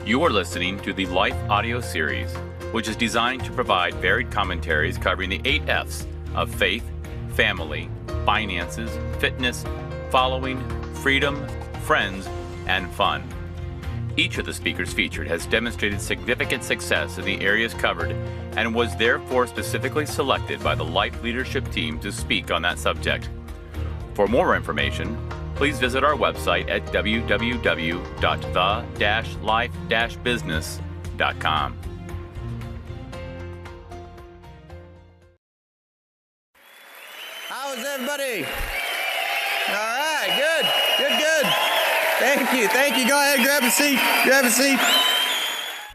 You are listening to the Life audio series, which is designed to provide varied commentaries covering the 8 F's of faith, family, finances, fitness, following, freedom, friends, and fun. Each of the speakers featured has demonstrated significant success in the areas covered and was therefore specifically selected by the Life leadership team to speak on that subject. For more information, please visit our website at www.the-life-business.com. How is everybody? All right, good. Thank you. Go ahead, grab a seat.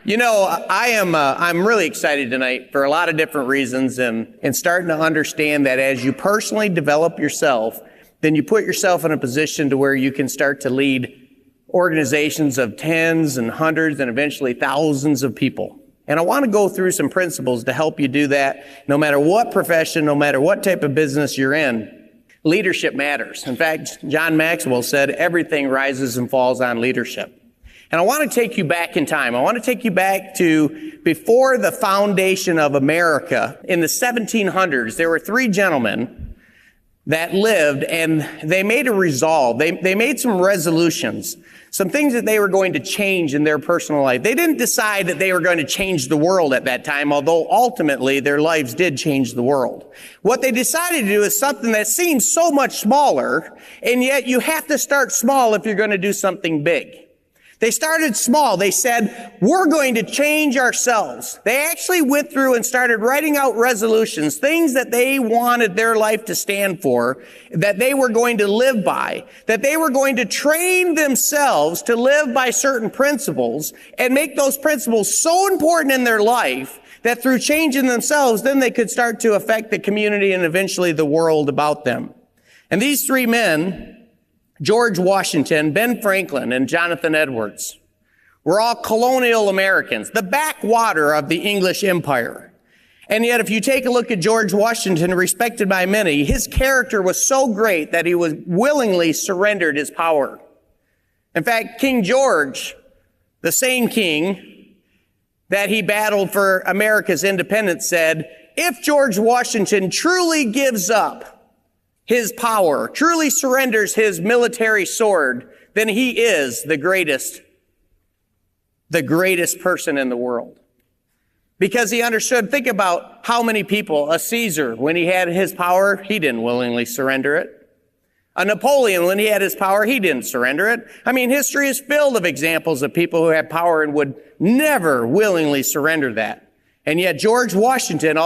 You know, I'm really excited tonight for a lot of different reasons, and starting to understand that as you personally develop yourself, then you put yourself in a position to where you can start to lead organizations of tens and hundreds and eventually thousands of people. And I want to go through some principles to help you do that no matter what profession, no matter what type of business you're in. Leadership matters. In fact, John Maxwell said everything rises and falls on leadership. And I want to take you back in time. I want to take you back to before the foundation of America. In the 1700s, there were 3 gentlemen that lived, and they made a resolve. They made some resolutions, some things that they were going to change in their personal life. They didn't decide that they were going to change the world at that time, although ultimately their lives did change the world. What they decided to do is something that seems so much smaller, and yet you have to start small if you're going to do something big. They started small. They said, we're going to change ourselves. They actually went through and started writing out resolutions, things that they wanted their life to stand for, that they were going to live by, that they were going to train themselves to live by certain principles and make those principles so important in their life that through changing themselves, then they could start to affect the community and eventually the world about them. And these 3 men, George Washington, Ben Franklin, and Jonathan Edwards, were all colonial Americans, the backwater of the English Empire. And yet, if you take a look at George Washington, respected by many, his character was so great that he was willingly surrendered his power. In fact, King George, the same king that he battled for America's independence, said, if George Washington truly gives up his power, truly surrenders his military sword, then he is the greatest person in the world. Because he understood, think about how many people, a Caesar, when he had his power, he didn't willingly surrender it. A Napoleon, when he had his power, he didn't surrender it. I mean, history is filled of examples of people who had power and would never willingly surrender that. And yet George Washington,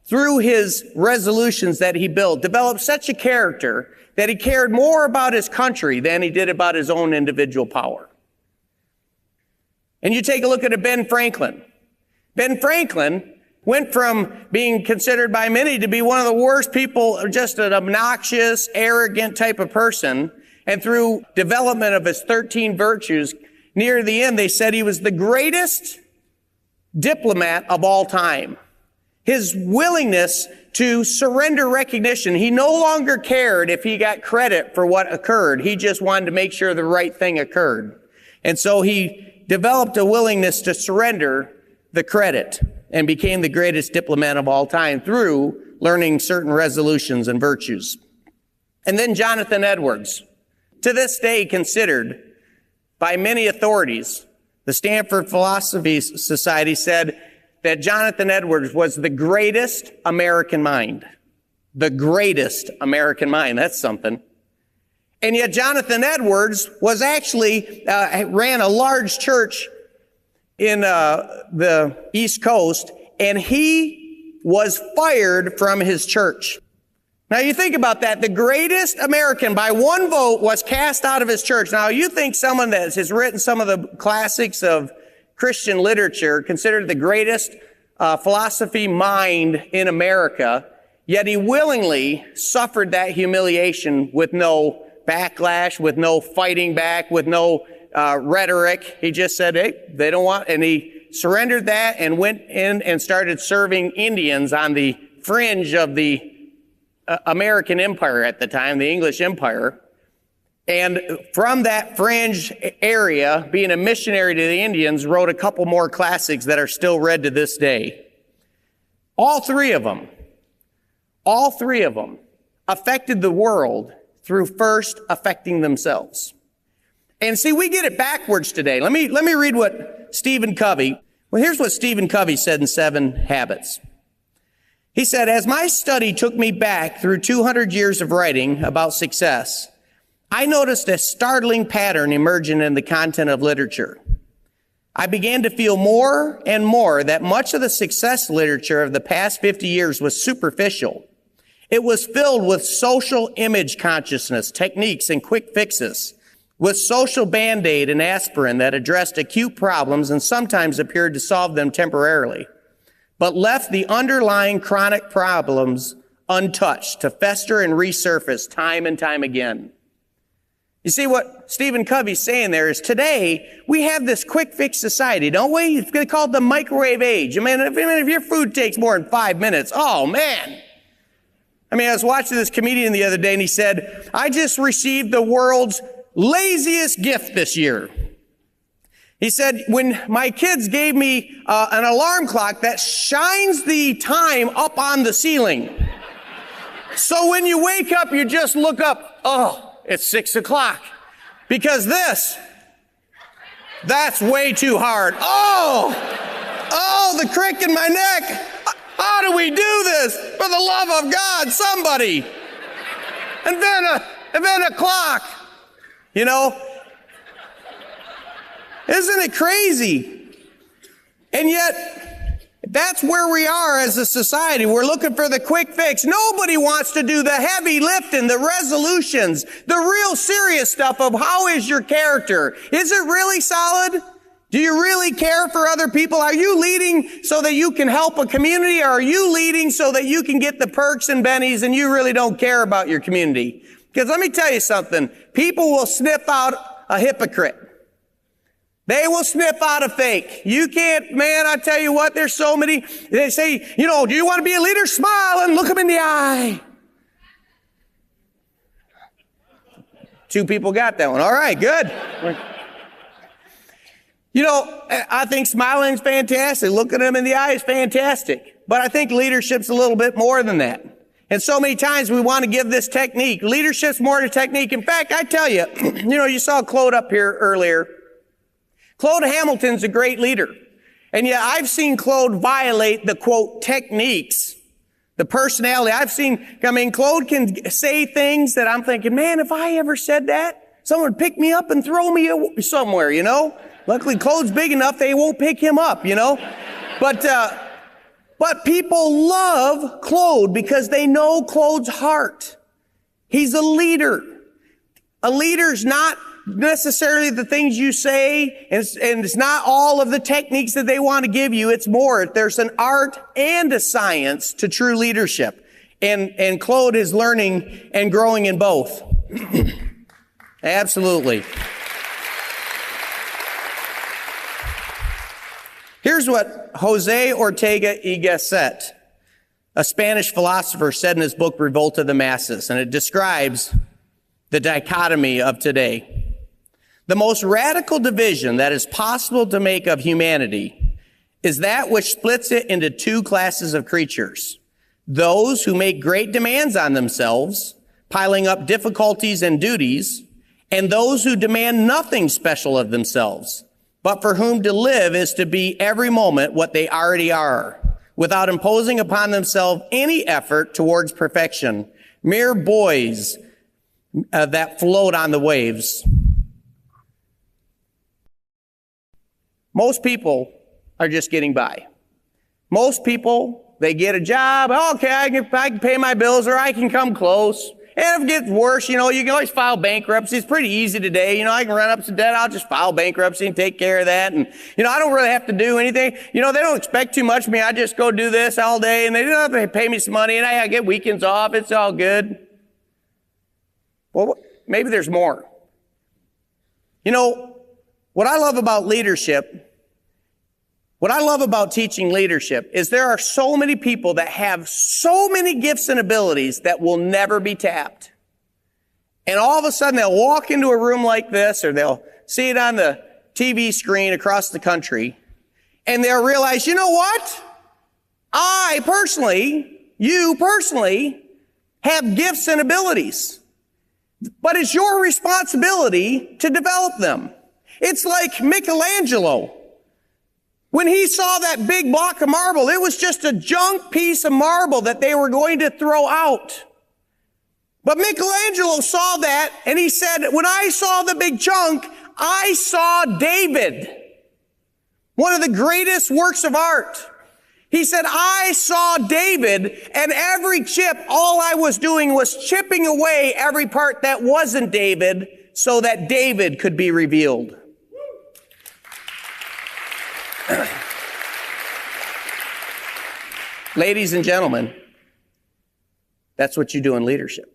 through his resolutions that he built, developed such a character that he cared more about his country than he did about his own individual power. And you take a look at Ben Franklin. Ben Franklin went from being considered by many to be one of the worst people, just an obnoxious, arrogant type of person. And through development of his 13 virtues, near the end, they said he was the greatest diplomat of all time. His willingness to surrender recognition. He no longer cared if he got credit for what occurred. He just wanted to make sure the right thing occurred. And so he developed a willingness to surrender the credit and became the greatest diplomat of all time through learning certain resolutions and virtues. And then Jonathan Edwards, to this day considered by many authorities, the Stanford Philosophy Society said that Jonathan Edwards was the greatest American mind. The greatest American mind. That's something. And yet Jonathan Edwards was actually, ran a large church in the East Coast, and he was fired from his church. Now you think about that. The greatest American by one vote was cast out of his church. Now you think someone that has written some of the classics of Christian literature, considered the greatest philosophy mind in America, yet he willingly suffered that humiliation with no backlash, with no fighting back, with no rhetoric. He just said, hey, they don't want, and he surrendered that and went in and started serving Indians on the fringe of the American Empire at the time, the English Empire. And from that fringe area, being a missionary to the Indians, wrote a couple more classics that are still read to this day. All three of them affected the world through first affecting themselves. And see, we get it backwards today. Let me read what Stephen Covey, here's what Stephen Covey said in 7 Habits. He said, as my study took me back through 200 years of writing about success, I noticed a startling pattern emerging in the content of literature. I began to feel more and more that much of the success literature of the past 50 years was superficial. It was filled with social image consciousness, techniques, and quick fixes, with social Band-Aid and aspirin that addressed acute problems and sometimes appeared to solve them temporarily, but left the underlying chronic problems untouched to fester and resurface time and time again. You see what Stephen Covey's saying there is today we have this quick fix society, don't we? It's called the microwave age. I mean, if your food takes more than 5 minutes, oh man. I mean, I was watching this comedian the other day and he said, I just received the world's laziest gift this year. He said, when my kids gave me an alarm clock that shines the time up on the ceiling. So when you wake up, you just look up, oh, it's 6 o'clock. Because that's way too hard. Oh, the crick in my neck. How do we do this? For the love of God, somebody. Invent a clock. You know? Isn't it crazy? And yet, that's where we are as a society. We're looking for the quick fix. Nobody wants to do the heavy lifting, the resolutions, the real serious stuff of how is your character? Is it really solid? Do you really care for other people? Are you leading so that you can help a community? Or are you leading so that you can get the perks and bennies and you really don't care about your community? Because let me tell you something. People will sniff out a hypocrite. They will sniff out a fake. You can't, man, I tell you what, there's so many, they say, do you want to be a leader? Smile and look them in the eye. 2 people got that one. All right, good. I think smiling is fantastic. Looking them in the eye is fantastic. But I think leadership's a little bit more than that. And so many times we want to give this technique. Leadership's more to technique. In fact, I tell you, you saw Claude up here earlier. Claude Hamilton's a great leader. And yet I've seen Claude violate the, quote, techniques, the personality. Claude can say things that I'm thinking, man, if I ever said that, someone would pick me up and throw me somewhere, Luckily, Claude's big enough they won't pick him up, But people love Claude because they know Claude's heart. He's a leader. A leader's not necessarily the things you say, and it's not all of the techniques that they want to give you. It's more. There's an art and a science to true leadership. And Claude is learning and growing in both. Absolutely. Here's what Jose Ortega y Gasset, a Spanish philosopher, said in his book, Revolt of the Masses, and it describes the dichotomy of today. The most radical division that is possible to make of humanity is that which splits it into 2 classes of creatures. Those who make great demands on themselves, piling up difficulties and duties, and those who demand nothing special of themselves, but for whom to live is to be every moment what they already are, without imposing upon themselves any effort towards perfection, mere buoys that float on the waves. Most people are just getting by. Most people, they get a job. Okay, I can pay my bills, or I can come close. And if it gets worse, you can always file bankruptcy. It's pretty easy today. I can run up some debt. I'll just file bankruptcy and take care of that. And, I don't really have to do anything. They don't expect too much of me. I just go do this all day, and they don't have to pay me some money, and I get weekends off. It's all good. Well, maybe there's more. What I love about leadership, what I love about teaching leadership is there are so many people that have so many gifts and abilities that will never be tapped. And all of a sudden they'll walk into a room like this, or they'll see it on the TV screen across the country, and they'll realize, you know what? You personally, have gifts and abilities. But it's your responsibility to develop them. It's like Michelangelo. When he saw that big block of marble, it was just a junk piece of marble that they were going to throw out. But Michelangelo saw that, and he said, when I saw the big chunk, I saw David, one of the greatest works of art. He said, I saw David, and every chip, all I was doing was chipping away every part that wasn't David so that David could be revealed. Ladies and gentlemen, that's what you do in leadership.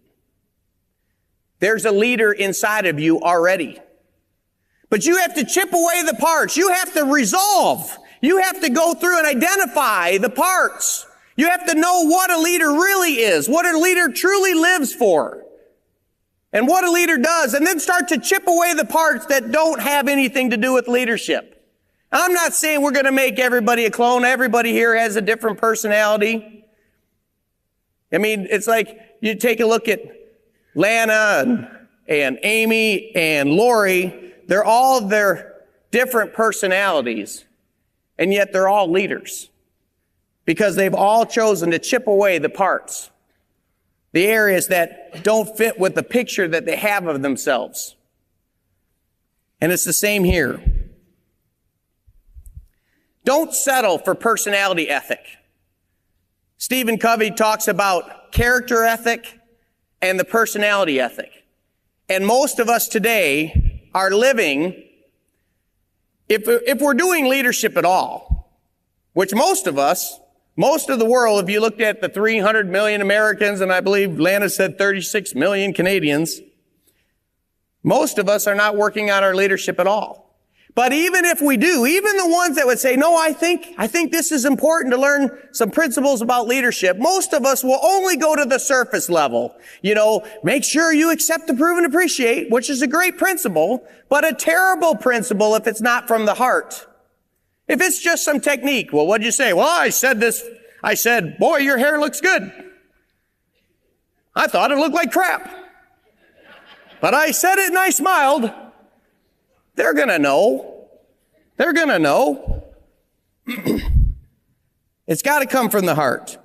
There's a leader inside of you already. But you have to chip away the parts. You have to resolve. You have to go through and identify the parts. You have to know what a leader really is, what a leader truly lives for, and what a leader does, and then start to chip away the parts that don't have anything to do with leadership. I'm not saying we're going to make everybody a clone. Everybody here has a different personality. I mean, it's like you take a look at Lana and Amy and Lori. They're all their different personalities. And yet they're all leaders because they've all chosen to chip away the parts, the areas that don't fit with the picture that they have of themselves. And it's the same here. Don't settle for personality ethic. Stephen Covey talks about character ethic and the personality ethic. And most of us today are living, if we're doing leadership at all, which most of the world, if you looked at the 300 million Americans, and I believe Lana said 36 million Canadians, most of us are not working on our leadership at all. But even if we do, even the ones that would say, no, I think this is important to learn some principles about leadership, most of us will only go to the surface level. You know, make sure you accept, approve, and appreciate, which is a great principle, but a terrible principle if it's not from the heart. If it's just some technique, well, what'd you say? Well, I said, boy, your hair looks good. I thought it looked like crap. But I said it and I smiled. They're going to know. They're going to know. It's got to come from the heart.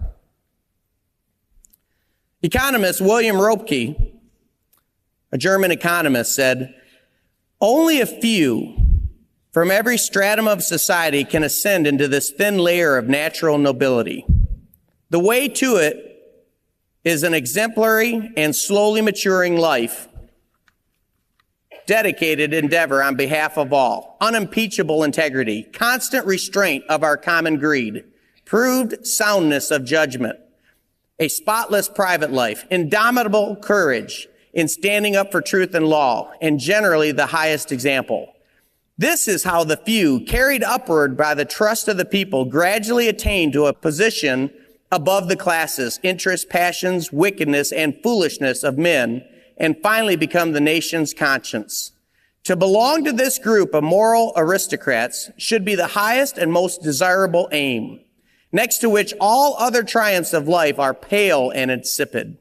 Economist William Röpke, a German economist, said, only a few from every stratum of society can ascend into this thin layer of natural nobility. The way to it is an exemplary and slowly maturing life, dedicated endeavor on behalf of all, unimpeachable integrity, constant restraint of our common greed, proved soundness of judgment, a spotless private life, indomitable courage in standing up for truth and law, and generally the highest example. This is how the few, carried upward by the trust of the people, gradually attain to a position above the classes, interests, passions, wickedness, and foolishness of men, and finally become the nation's conscience. To belong to this group of moral aristocrats should be the highest and most desirable aim, next to which all other triumphs of life are pale and insipid.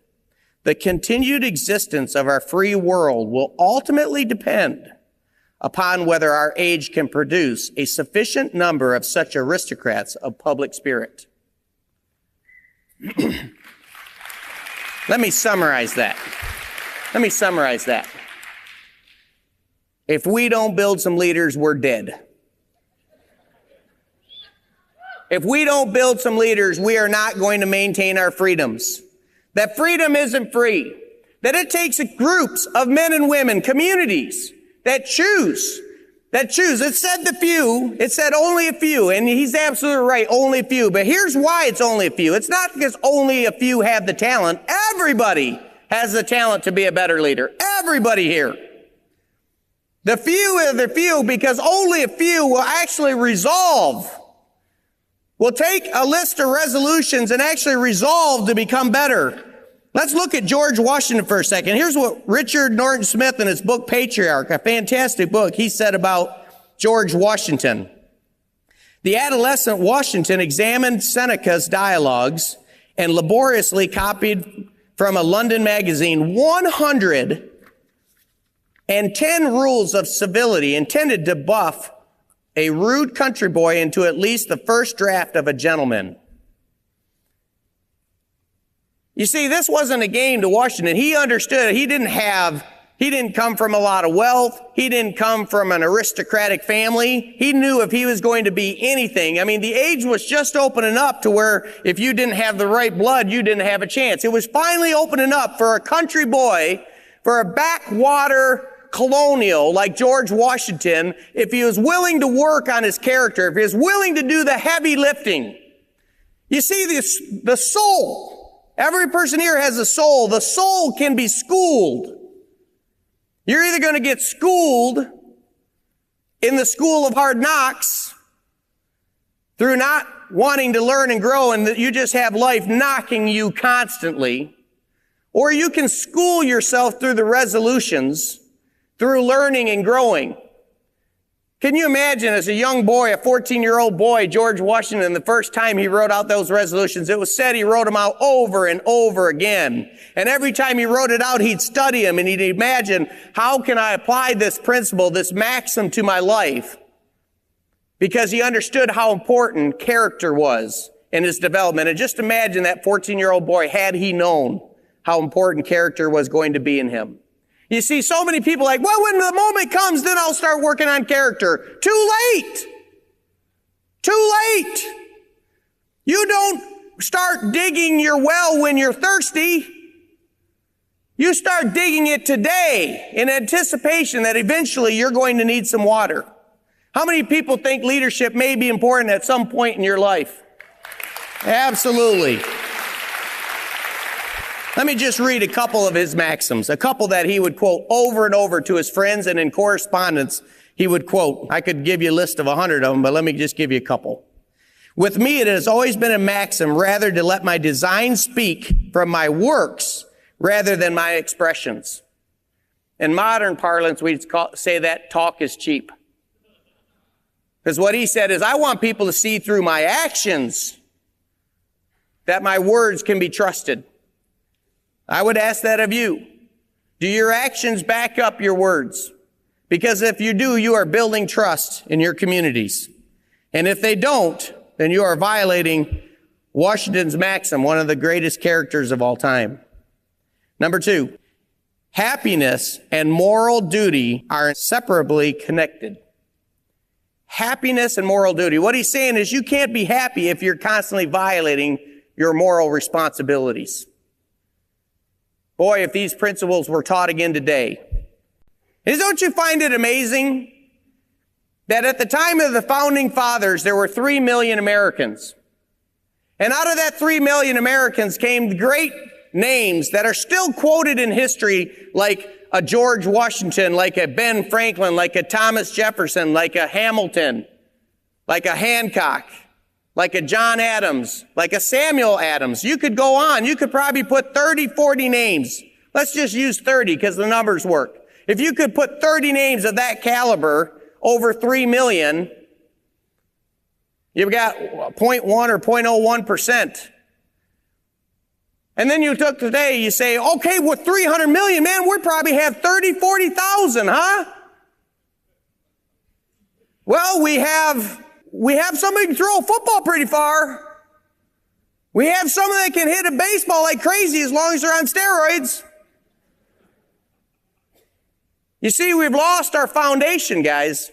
The continued existence of our free world will ultimately depend upon whether our age can produce a sufficient number of such aristocrats of public spirit. Let me summarize that. If we don't build some leaders, we're dead. If we don't build some leaders, we are not going to maintain our freedoms. That freedom isn't free. That it takes groups of men and women, communities, that choose. It said the few, it said only a few, and he's absolutely right, only a few. But here's why it's only a few. It's not because only a few have the talent. Everybody has the talent to be a better leader. Everybody here. The few are the few because only a few will actually resolve. Will take a list of resolutions and actually resolve to become better. Let's look at George Washington for a second. Here's what Richard Norton Smith in his book Patriarch, a fantastic book, he said about George Washington. The adolescent Washington examined Seneca's dialogues and laboriously copied from a London magazine 110 rules of civility intended to buff a rude country boy into at least the first draft of a gentleman. You see, this wasn't a game to Washington. He understood he didn't come from a lot of wealth. He didn't come from an aristocratic family. He knew if he was going to be anything. I mean, the age was just opening up to where if you didn't have the right blood, you didn't have a chance. It was finally opening up for a country boy, for a backwater colonial like George Washington, if he was willing to work on his character, if he was willing to do the heavy lifting. You see, the soul, every person here has a soul. The soul can be schooled. You're either going to get schooled in the school of hard knocks through not wanting to learn and grow and that you just have life knocking you constantly, or you can school yourself through the resolutions, through learning and growing. Can you imagine as a young boy, a 14-year-old boy, George Washington, the first time he wrote out those resolutions, it was said he wrote them out over and over again. And every time he wrote it out, he'd study them and he'd imagine, how can I apply this principle, this maxim to my life? Because he understood how important character was in his development. And just imagine that 14-year-old boy, had he known how important character was going to be in him. You see, so many people like, well, when the moment comes, then I'll start working on character. Too late. Too late. You don't start digging your well when you're thirsty. You start digging it today in anticipation that eventually you're going to need some water. How many people think leadership may be important at some point in your life? Absolutely. Let me just read a couple of his maxims, a couple that he would quote over and over to his friends, and in correspondence he would quote. I could give you a list of 100 of them, but let me just give you a couple. With me, it has always been a maxim rather to let my design speak from my works rather than my expressions. In modern parlance, we'd say that talk is cheap. Because what he said is, I want people to see through my actions that my words can be trusted. I would ask that of you. Do your actions back up your words? Because if you do, you are building trust in your communities. And if they don't, then you are violating Washington's maxim, one of the greatest characters of all time. Number 2, happiness and moral duty are inseparably connected. Happiness and moral duty. What he's saying is you can't be happy if you're constantly violating your moral responsibilities. Boy, if these principles were taught again today. And don't you find it amazing that at the time of the founding fathers, there were 3 million Americans. And out of that 3 million Americans came great names that are still quoted in history, like a George Washington, like a Ben Franklin, like a Thomas Jefferson, like a Hamilton, like a Hancock, like a John Adams, like a Samuel Adams. You could go on. You could probably put 30, 40 names. Let's just use 30 because the numbers work. If you could put 30 names of that caliber over 3 million, you've got 0.1 or 0.01%. And then you took today, you say, okay, with 300 million, man, we probably have 30, 40,000, huh? Well, we have somebody who can throw a football pretty far. We have someone that can hit a baseball like crazy as long as they're on steroids. You see, we've lost our foundation, guys.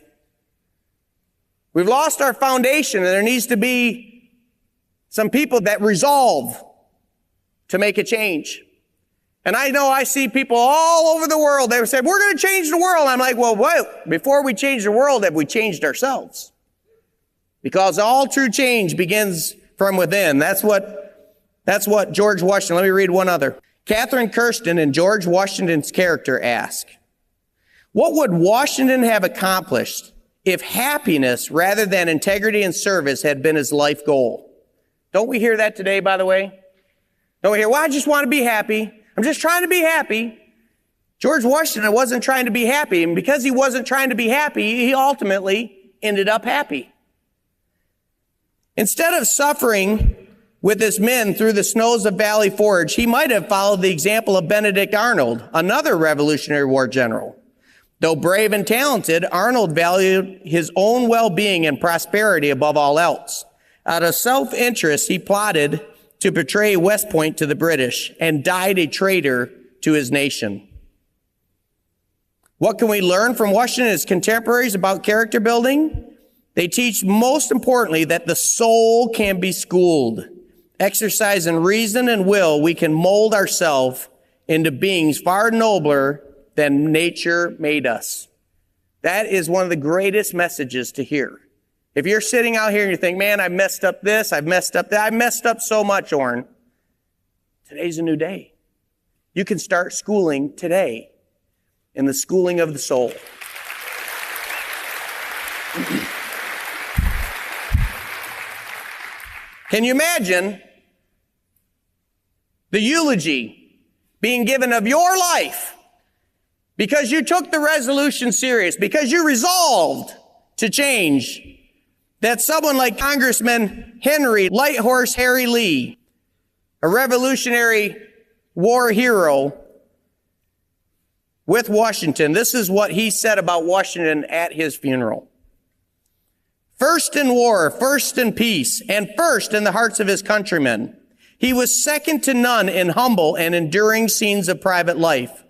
We've lost our foundation, and there needs to be some people that resolve to make a change. And I know I see people all over the world, they say, we're going to change the world. I'm like, well, wait, before we change the world, have we changed ourselves? Because all true change begins from within. That's what George Washington, let me read one other. Catherine Kirsten in George Washington's character ask, what would Washington have accomplished if happiness rather than integrity and service had been his life goal? Don't we hear that today, by the way? Don't we hear, well, I just want to be happy. I'm just trying to be happy. George Washington wasn't trying to be happy, and because he wasn't trying to be happy, he ultimately ended up happy. Instead of suffering with his men through the snows of Valley Forge, he might have followed the example of Benedict Arnold, another Revolutionary War general. Though brave and talented, Arnold valued his own well-being and prosperity above all else. Out of self-interest, he plotted to betray West Point to the British and died a traitor to his nation. What can we learn from Washington and his contemporaries about character building? They teach, most importantly, that the soul can be schooled. Exercising reason and will, we can mold ourselves into beings far nobler than nature made us. That is one of the greatest messages to hear. If you're sitting out here and you think, man, I messed up this, I've messed up that, I messed up so much, Orrin. Today's a new day. You can start schooling today in the schooling of the soul. Can you imagine the eulogy being given of your life because you took the resolution serious, because you resolved to change, that someone like Congressman Henry Lighthorse Harry Lee, a Revolutionary War hero with Washington, this is what he said about Washington at his funeral. First in war, first in peace, and first in the hearts of his countrymen. He was second to none in humble and enduring scenes of private life.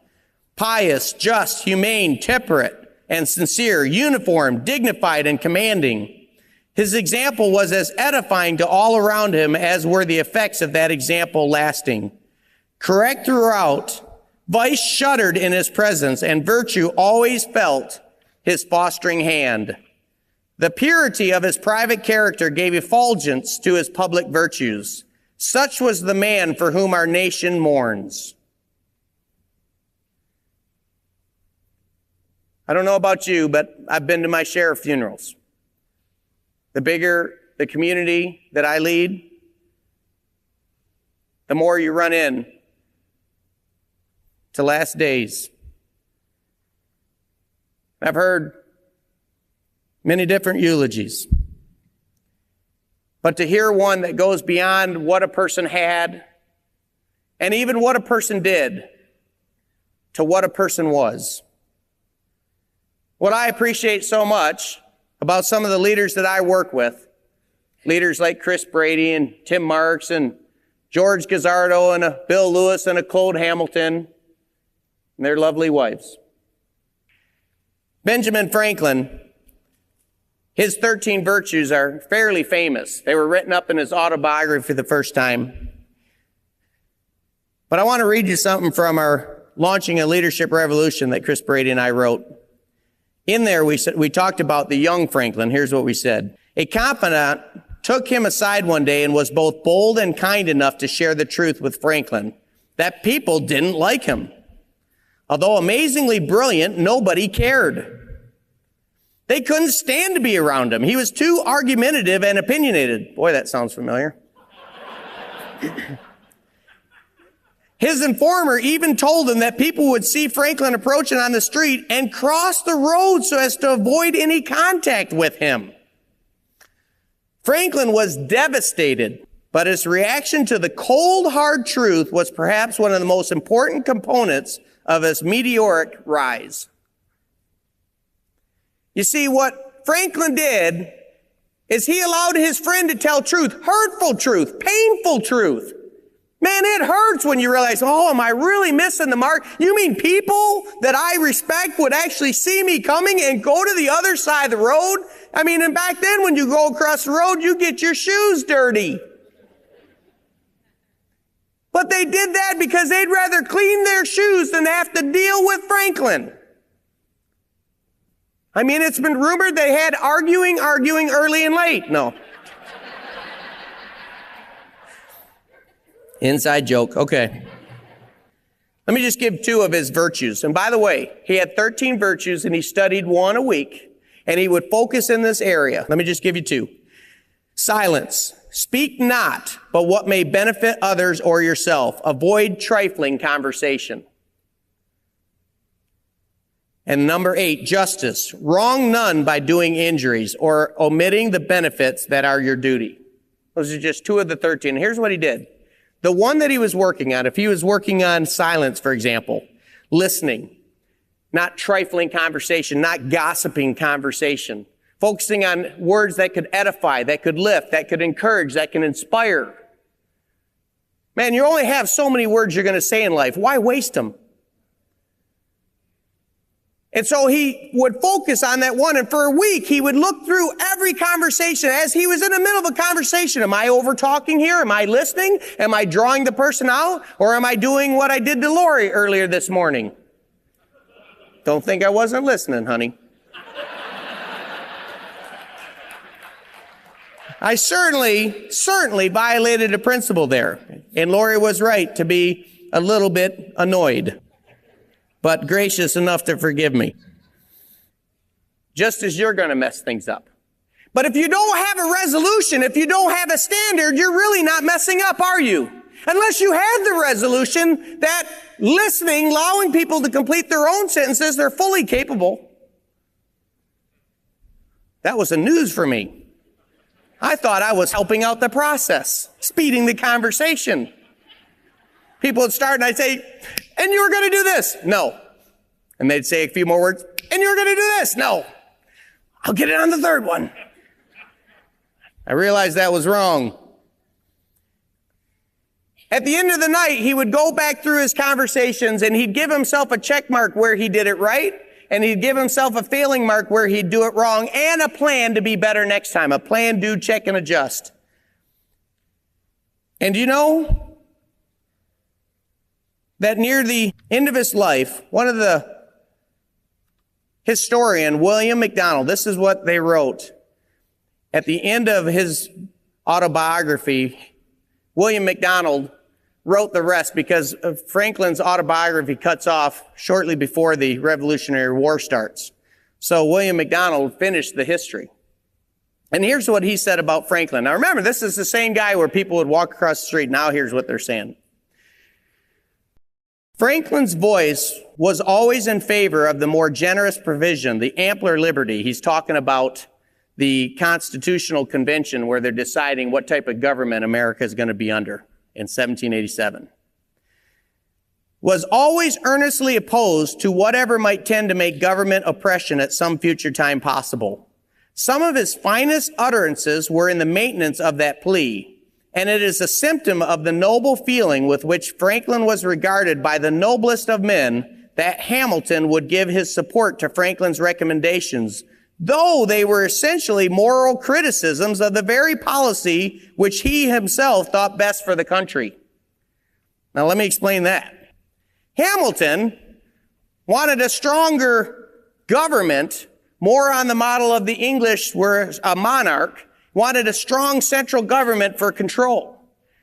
Pious, just, humane, temperate, and sincere, uniform, dignified, and commanding. His example was as edifying to all around him as were the effects of that example lasting. Correct throughout, vice shuddered in his presence, and virtue always felt his fostering hand. The purity of his private character gave effulgence to his public virtues. Such was the man for whom our nation mourns. I don't know about you, but I've been to my share of funerals. The bigger the community that I lead, the more you run in to last days. I've heard many different eulogies. But to hear one that goes beyond what a person had and even what a person did to what a person was. What I appreciate so much about some of the leaders that I work with, leaders like Chris Brady and Tim Marks and George Gazzardo and Bill Lewis and Claude Hamilton and their lovely wives. Benjamin Franklin, his 13 virtues are fairly famous. They were written up in his autobiography for the first time. But I want to read you something from our Launching a Leadership Revolution that Chris Brady and I wrote. In there, we talked about the young Franklin. Here's what we said. A confidant took him aside one day and was both bold and kind enough to share the truth with Franklin that people didn't like him. Although amazingly brilliant, nobody cared. They couldn't stand to be around him. He was too argumentative and opinionated. Boy, that sounds familiar. His informer even told him that people would see Franklin approaching on the street and cross the road so as to avoid any contact with him. Franklin was devastated, but his reaction to the cold, hard truth was perhaps one of the most important components of his meteoric rise. You see, what Franklin did is he allowed his friend to tell truth, hurtful truth, painful truth. Man, it hurts when you realize, oh, am I really missing the mark? You mean people that I respect would actually see me coming and go to the other side of the road? I mean, and back then when you go across the road, you get your shoes dirty. But they did that because they'd rather clean their shoes than have to deal with Franklin. I mean, it's been rumored they had arguing early and late. No. Inside joke. Okay. Let me just give two of his virtues. And by the way, he had 13 virtues and he studied one a week and he would focus in this area. Let me just give you two. Silence. Speak not, but what may benefit others or yourself. Avoid trifling conversation. And number 8, justice. Wrong none by doing injuries or omitting the benefits that are your duty. Those are just 2 of the 13. Here's what he did. The one that he was working on, if he was working on silence, for example, listening, not trifling conversation, not gossiping conversation, focusing on words that could edify, that could lift, that could encourage, that can inspire. Man, you only have so many words you're going to say in life. Why waste them? And so he would focus on that one, and for a week he would look through every conversation as he was in the middle of a conversation. Am I over-talking here? Am I listening? Am I drawing the person out? Or am I doing what I did to Lori earlier this morning? Don't think I wasn't listening, honey. I certainly violated a principle there. And Lori was right to be a little bit annoyed, but gracious enough to forgive me. Just as you're going to mess things up. But if you don't have a resolution, if you don't have a standard, you're really not messing up, are you? Unless you have the resolution that listening, allowing people to complete their own sentences, they're fully capable. That was a news for me. I thought I was helping out the process, speeding the conversation. People would start and I'd say, and you were going to do this. No. And they'd say a few more words, and you were going to do this. No. I'll get it on the third one. I realized that was wrong. At the end of the night, he would go back through his conversations and he'd give himself a check mark where he did it right, and he'd give himself a failing mark where he'd do it wrong, and a plan to be better next time. A plan, do, check, and adjust. And you know that near the end of his life, one of the historian, William MacDonald, this is what they wrote. At the end of his autobiography, William MacDonald wrote the rest because Franklin's autobiography cuts off shortly before the Revolutionary War starts. So William MacDonald finished the history. And here's what he said about Franklin. Now remember, this is the same guy where people would walk across the street. Now here's what they're saying. Franklin's voice was always in favor of the more generous provision, the ampler liberty. He's talking about the Constitutional Convention where they're deciding what type of government America is going to be under in 1787. Was always earnestly opposed to whatever might tend to make government oppression at some future time possible. Some of his finest utterances were in the maintenance of that plea, and it is a symptom of the noble feeling with which Franklin was regarded by the noblest of men that Hamilton would give his support to Franklin's recommendations, though they were essentially moral criticisms of the very policy which he himself thought best for the country. Now let me explain that. Hamilton wanted a stronger government, more on the model of the English were a monarch, wanted a strong central government for control.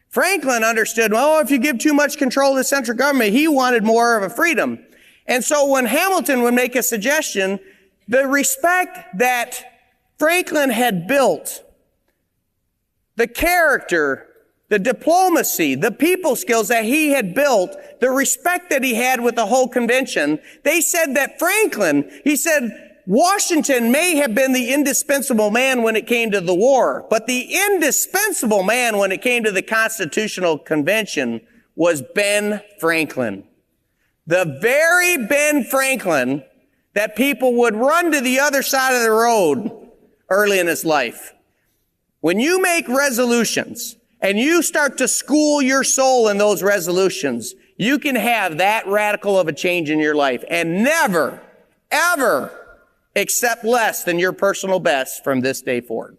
Franklin understood, well, if you give too much control to the central government, he wanted more of a freedom. And so when Hamilton would make a suggestion, the respect that Franklin had built, the character, the diplomacy, the people skills that he had built, the respect that he had with the whole convention, they said that Franklin, he said, Washington may have been the indispensable man when it came to the war, but the indispensable man when it came to the Constitutional Convention was Ben Franklin. The very Ben Franklin that people would run to the other side of the road early in his life. When you make resolutions and you start to school your soul in those resolutions, you can have that radical of a change in your life and never, ever accept less than your personal best from this day forward.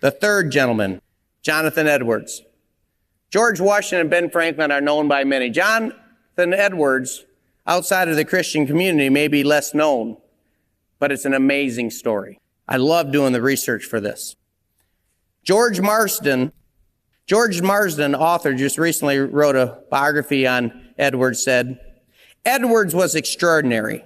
The third gentleman, Jonathan Edwards. George Washington and Ben Franklin are known by many. Jonathan Edwards, outside of the Christian community, may be less known, but it's an amazing story. I love doing the research for this. George Marsden, author, just recently wrote a biography on Edwards, said, Edwards was extraordinary,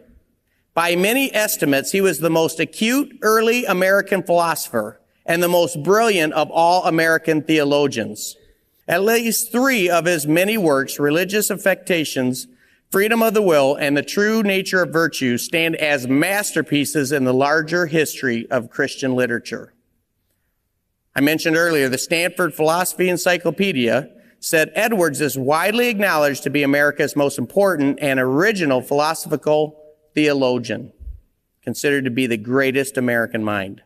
By many estimates, he was the most acute early American philosopher and the most brilliant of all American theologians. At least 3 of his many works, Religious Affectations, Freedom of the Will, and The True Nature of Virtue, stand as masterpieces in the larger history of Christian literature. I mentioned earlier, the Stanford Philosophy Encyclopedia said Edwards is widely acknowledged to be America's most important and original philosophical theologian, considered to be the greatest American mind.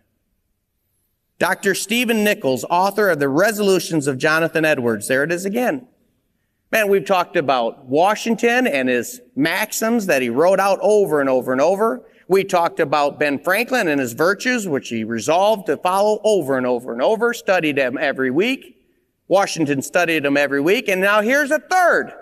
Dr. Stephen Nichols, author of The Resolutions of Jonathan Edwards, there it is again. Man, we've talked about Washington and his maxims that he wrote out over and over and over. We talked about Ben Franklin and his virtues, which he resolved to follow over and over and over, studied them every week. Washington studied them every week, and now here's a third.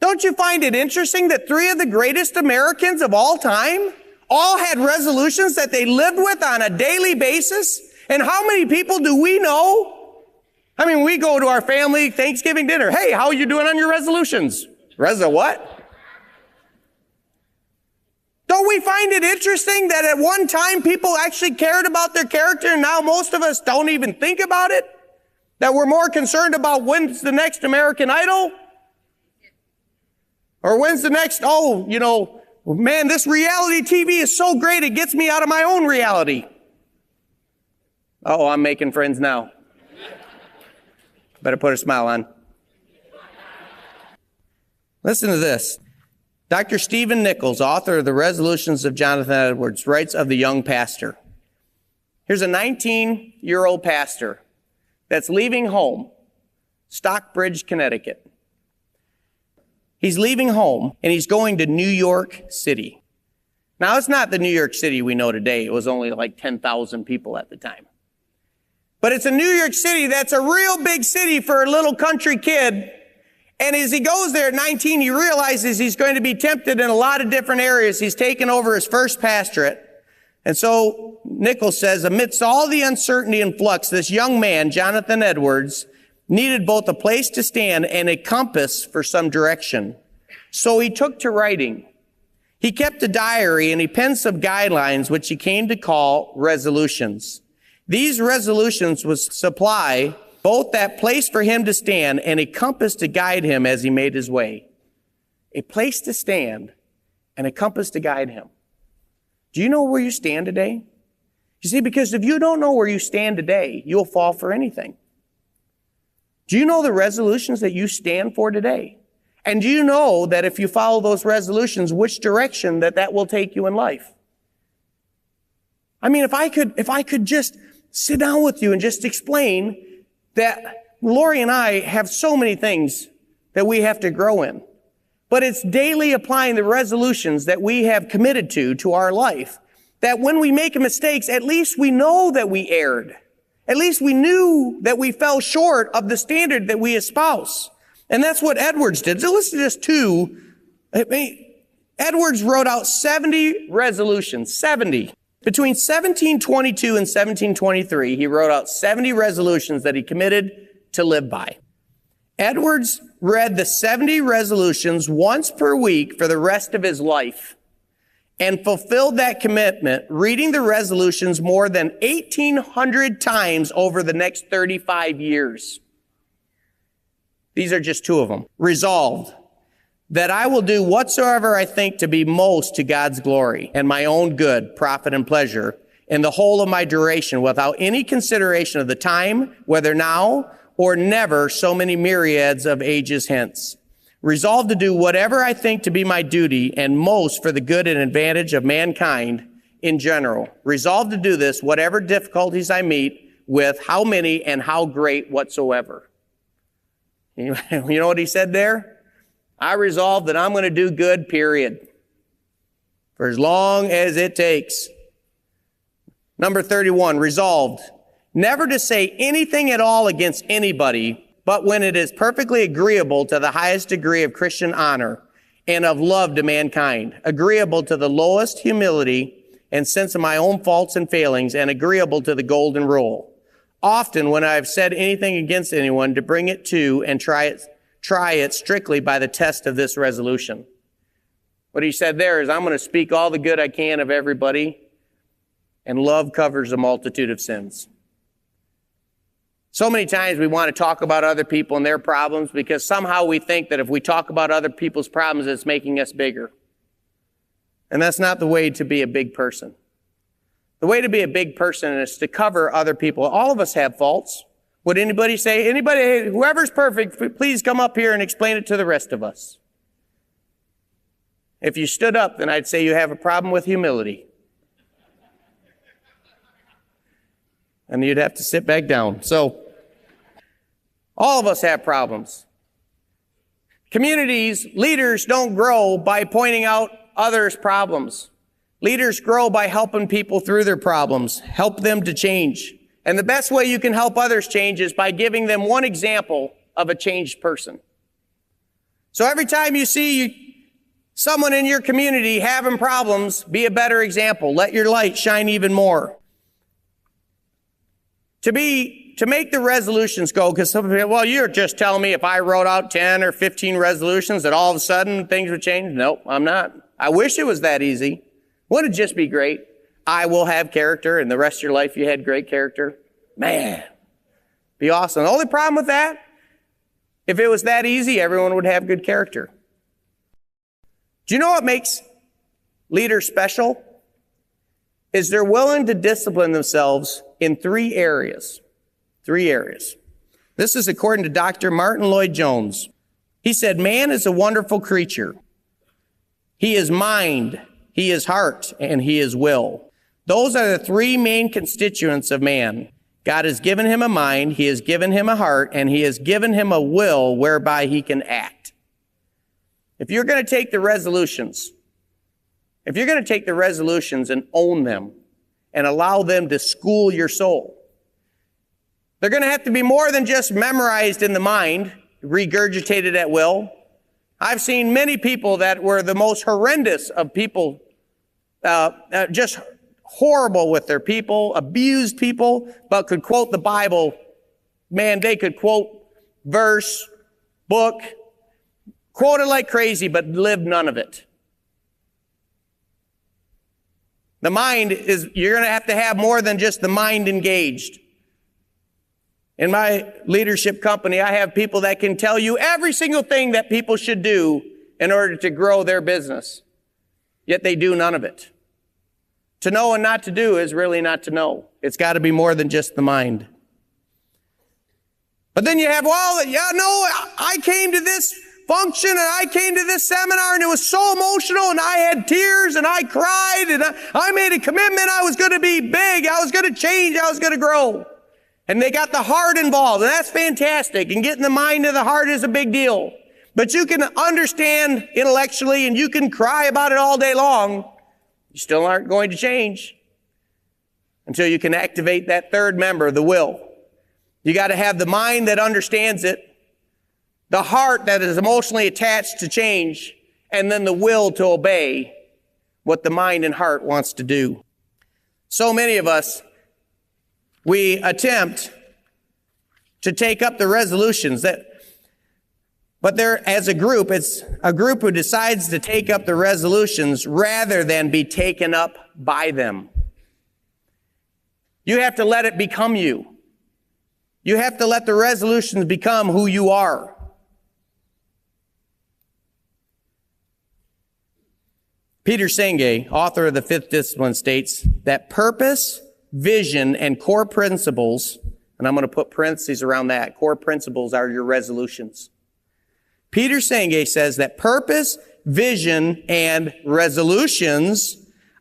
Don't you find it interesting that 3 of the greatest Americans of all time all had resolutions that they lived with on a daily basis? And how many people do we know? I mean, we go to our family Thanksgiving dinner. Hey, how are you doing on your resolutions? What? Don't we find it interesting that at one time people actually cared about their character and now most of us don't even think about it? That we're more concerned about when's the next American Idol? Or when's the next, man, this reality TV is so great it gets me out of my own reality. Oh, I'm making friends now. Better put a smile on. Listen to this. Dr. Stephen Nichols, author of The Resolutions of Jonathan Edwards, writes of the young pastor. Here's a 19-year-old pastor that's leaving home, Stockbridge, Connecticut. He's leaving home, and he's going to New York City. Now, it's not the New York City we know today. It was only like 10,000 people at the time. But it's a New York City that's a real big city for a little country kid. And as he goes there at 19, he realizes he's going to be tempted in a lot of different areas. He's taken over his first pastorate. And so Nichols says, amidst all the uncertainty and flux, this young man, Jonathan Edwards, needed both a place to stand and a compass for some direction. So he took to writing. He kept a diary and he penned some guidelines, which he came to call resolutions. These resolutions would supply both that place for him to stand and a compass to guide him as he made his way. A place to stand and a compass to guide him. Do you know where you stand today? You see, because if you don't know where you stand today, you'll fall for anything. Do you know the resolutions that you stand for today? And do you know that if you follow those resolutions, which direction that will take you in life? I mean, if I could just sit down with you and just explain that Lori and I have so many things that we have to grow in. But it's daily applying the resolutions that we have committed to our life. That when we make mistakes, at least we know that we erred. At least we knew that we fell short of the standard that we espouse. And that's what Edwards did. So listen to this too. Edwards wrote out 70 resolutions, 70. Between 1722 and 1723, he wrote out 70 resolutions that he committed to live by. Edwards read the 70 resolutions once per week for the rest of his life and fulfilled that commitment, reading the resolutions more than 1,800 times over the next 35 years. These are just 2 of them. Resolved that I will do whatsoever I think to be most to God's glory and my own good, profit, and pleasure in the whole of my duration without any consideration of the time, whether now or never so many myriads of ages hence. Resolved to do whatever I think to be my duty and most for the good and advantage of mankind in general. Resolved to do this, whatever difficulties I meet with, how many and how great whatsoever. You know what he said there? I resolve that I'm going to do good, period. For as long as it takes. Number 31, resolved never to say anything at all against anybody, but when it is perfectly agreeable to the highest degree of Christian honor and of love to mankind, agreeable to the lowest humility and sense of my own faults and failings, and agreeable to the golden rule. Often when I have said anything against anyone, to bring it to and try it strictly by the test of this resolution. What he said there is, I'm going to speak all the good I can of everybody, and love covers a multitude of sins. So many times we want to talk about other people and their problems because somehow we think that if we talk about other people's problems, it's making us bigger. And that's not the way to be a big person. The way to be a big person is to cover other people. All of us have faults. Would anybody say, whoever's perfect, please come up here and explain it to the rest of us? If you stood up, then I'd say you have a problem with humility. And you'd have to sit back down. So, all of us have problems. Communities, leaders don't grow by pointing out others' problems. Leaders grow by helping people through their problems, help them to change. And the best way you can help others change is by giving them one example of a changed person. So every time you see someone in your community having problems, be a better example. Let your light shine even more. To make the resolutions go, because some people say, well, you're just telling me if I wrote out 10 or 15 resolutions that all of a sudden things would change? Nope, I'm not. I wish it was that easy. Wouldn't it just be great? I will have character, and the rest of your life you had great character. Man, be awesome. The only problem with that, if it was that easy, everyone would have good character. Do you know what makes leaders special? Is they're willing to discipline themselves in 3 areas. 3 areas. This is according to Dr. Martin Lloyd-Jones. He said, man is a wonderful creature. He is mind, he is heart, and he is will. Those are the 3 main constituents of man. God has given him a mind, he has given him a heart, and he has given him a will whereby he can act. If you're going to take the resolutions, and own them and allow them to school your soul, they're going to have to be more than just memorized in the mind, regurgitated at will. I've seen many people that were the most horrendous of people, just horrible with their people, abused people, but could quote the Bible. Man, they could quote verse, book, quote it like crazy, but live none of it. The mind is, you're going to have more than just the mind engaged. In my leadership company, I have people that can tell you every single thing that people should do in order to grow their business. Yet they do none of it. To know and not to do is really not to know. It's got to be more than just the mind. But then you have, I came to this function and I came to this seminar and it was so emotional and I had tears and I cried and I made a commitment I was going to be big, I was going to change, I was going to grow. And they got the heart involved, and that's fantastic. And getting the mind to the heart is a big deal. But you can understand intellectually and you can cry about it all day long. You still aren't going to change until you can activate that third member, the will. You got to have the mind that understands it, the heart that is emotionally attached to change, and then the will to obey what the mind and heart wants to do. So many of us, we attempt to take up the resolutions but they're, as a group, it's a group who decides to take up the resolutions rather than be taken up by them. You have to let it become you. You have to let the resolutions become who you are. Peter Senge, author of The Fifth Discipline, states that purpose, vision, and core principles, and I'm going to put parentheses around that, core principles are your resolutions. Peter Senge says that purpose, vision, and resolutions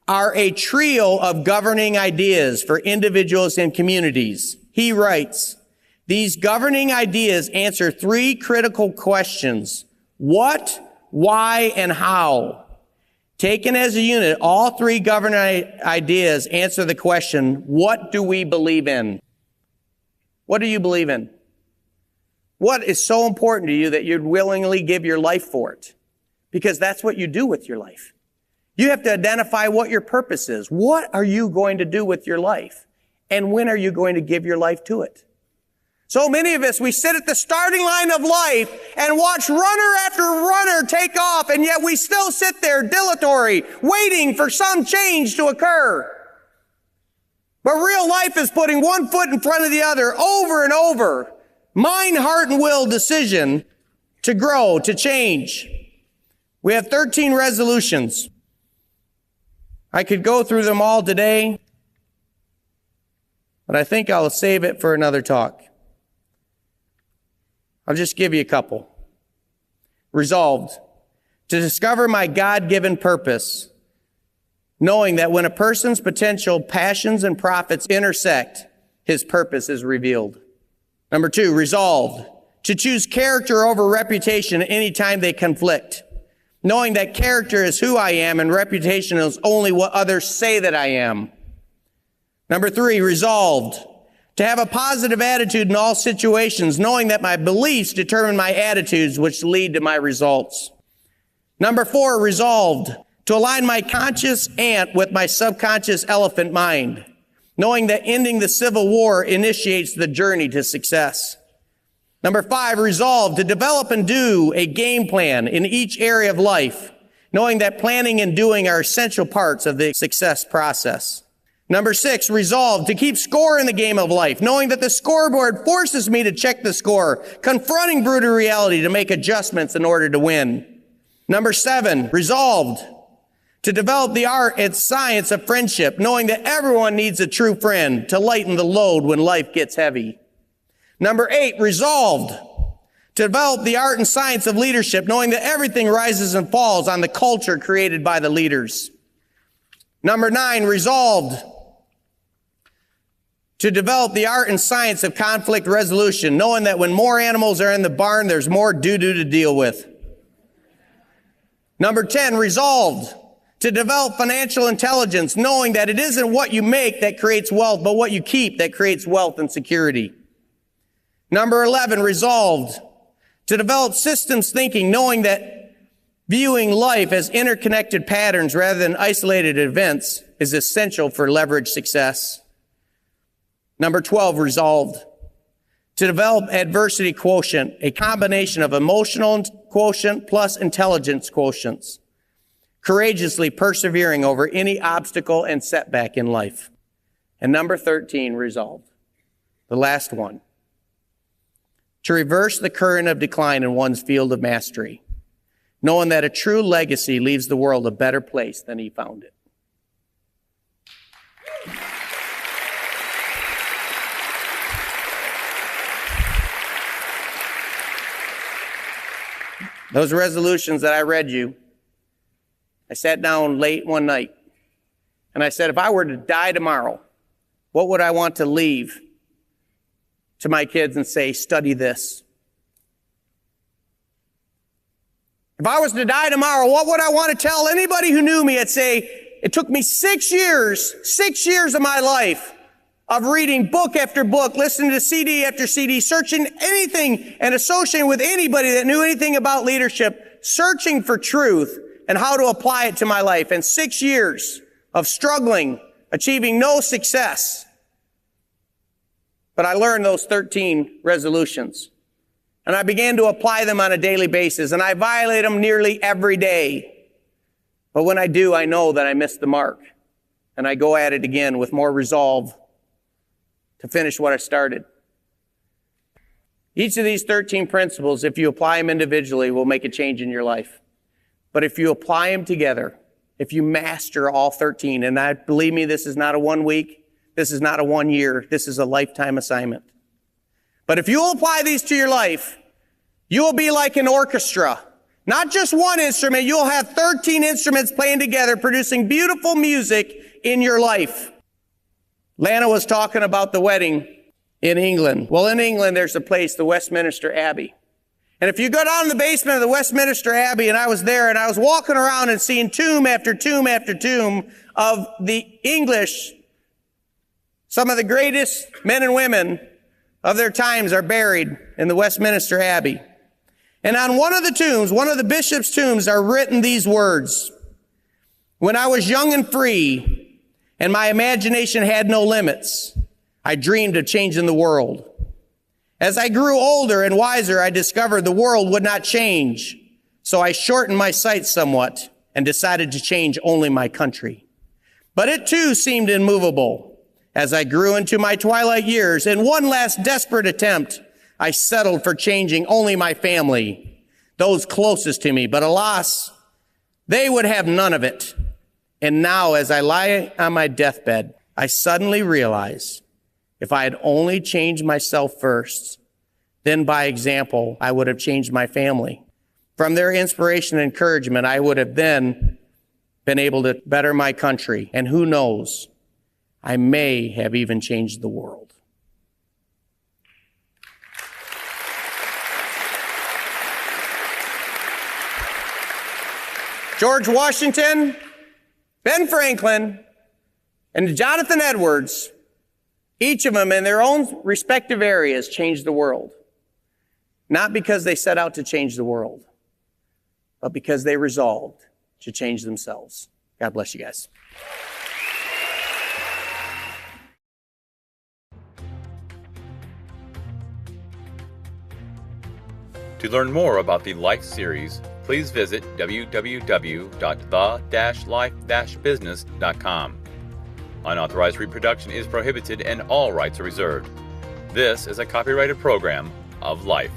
are a trio of governing ideas for individuals and communities. He writes, these governing ideas answer 3 critical questions: what, why, and how. Taken as a unit, all 3 governing ideas answer the question, what do we believe in? What do you believe in? What is so important to you that you'd willingly give your life for it? Because that's what you do with your life. You have to identify what your purpose is. What are you going to do with your life? And when are you going to give your life to it? So many of us, we sit at the starting line of life and watch runner after runner take off, and yet we still sit there dilatory, waiting for some change to occur. But real life is putting one foot in front of the other over and over. Mind, heart, and will decision to grow, to change. We have 13 resolutions. I could go through them all today, but I think I'll save it for another talk. I'll just give you a couple. Resolved to discover my God-given purpose, knowing that when a person's potential, passions, and profits intersect, his purpose is revealed. Number 2, resolved to choose character over reputation any time they conflict, knowing that character is who I am and reputation is only what others say that I am. Number 3, resolved to have a positive attitude in all situations, knowing that my beliefs determine my attitudes, which lead to my results. Number 4, resolved to align my conscious ant with my subconscious elephant mind, knowing that ending the Civil War initiates the journey to success. Number 5, resolved to develop and do a game plan in each area of life, knowing that planning and doing are essential parts of the success process. Number 6, resolved to keep score in the game of life, knowing that the scoreboard forces me to check the score, confronting brutal reality to make adjustments in order to win. Number 7, resolved to develop the art and science of friendship, knowing that everyone needs a true friend to lighten the load when life gets heavy. Number 8, resolved to develop the art and science of leadership, knowing that everything rises and falls on the culture created by the leaders. Number 9, resolved to develop the art and science of conflict resolution, knowing that when more animals are in the barn, there's more doo-doo to deal with. Number 10, resolved to develop financial intelligence, knowing that it isn't what you make that creates wealth, but what you keep that creates wealth and security. Number 11, resolved to develop systems thinking, knowing that viewing life as interconnected patterns rather than isolated events is essential for leveraged success. Number 12, resolved to develop adversity quotient, a combination of emotional quotient plus intelligence quotients, courageously persevering over any obstacle and setback in life. And number 13, resolved, the last one, to reverse the current of decline in one's field of mastery, knowing that a true legacy leaves the world a better place than he found it. Those resolutions that I read you, I sat down late one night and I said, if I were to die tomorrow, what would I want to leave to my kids and say, study this? If I was to die tomorrow, what would I want to tell anybody who knew me? I'd say, it took me 6 years of my life of reading book after book, listening to CD after CD, searching anything and associating with anybody that knew anything about leadership, searching for truth and how to apply it to my life. And 6 years of struggling, achieving no success. But I learned those 13 resolutions. And I began to apply them on a daily basis. And I violate them nearly every day. But when I do, I know that I missed the mark. And I go at it again with more resolve to finish what I started. Each of these 13 principles, if you apply them individually, will make a change in your life. But if you apply them together, if you master all 13, and believe me, this is not a 1 week, this is not a 1 year, this is a lifetime assignment. But if you'll apply these to your life, you will be like an orchestra. Not just one instrument, you'll have 13 instruments playing together, producing beautiful music in your life. Lana was talking about the wedding in England. Well, in England, there's a place, the Westminster Abbey. And if you go down in the basement of the Westminster Abbey, and I was there, and I was walking around and seeing tomb after tomb after tomb of the English, some of the greatest men and women of their times are buried in the Westminster Abbey. And on one of the tombs, one of the bishop's tombs, are written these words: "When I was young and free, and my imagination had no limits, I dreamed of changing the world. As I grew older and wiser, I discovered the world would not change. So I shortened my sights somewhat and decided to change only my country. But it too seemed immovable. As I grew into my twilight years, in one last desperate attempt, I settled for changing only my family, those closest to me. But alas, they would have none of it. And now, as I lie on my deathbed, I suddenly realize if I had only changed myself first, then by example, I would have changed my family. From their inspiration and encouragement, I would have then been able to better my country. And who knows, I may have even changed the world. George Washington, Ben Franklin, and Jonathan Edwards, each of them in their own respective areas changed the world. Not because they set out to change the world, but because they resolved to change themselves. God bless you guys. To learn more about the Life series, please visit www.the-life-business.com. Unauthorized reproduction is prohibited and all rights are reserved. This is a copyrighted program of Life.